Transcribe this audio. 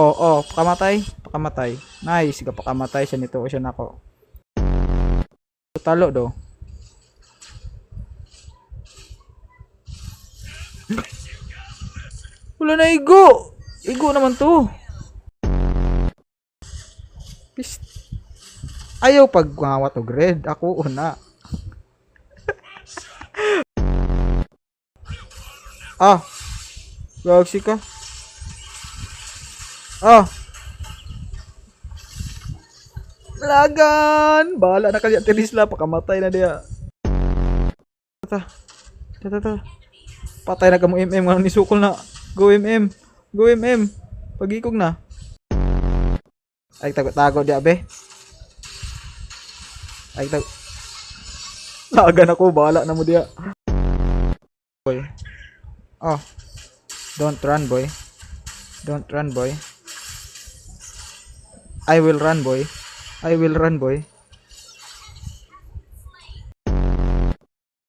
Oh, pakamatay. Pakamatay. Nice. Pakamatay siya nito. Siya nako. Talo do. Wala na igo. Igo naman to. Ayaw pagngawat og red. Ako una. Ah. Gagsi ka. Ah. Lagan. Bahala na kanya tirisla. Pakamatay na dia. Tata. Tata. Patay na ka mo MM. Nga nisukol na. Go MM. Go MM. Pagikog na. Ay tago dia be. Ay tago. Lagan ako. Bahala na mo dia. Boy. Oh. Don't run boy. Don't run boy. I will run boy. I will run boy.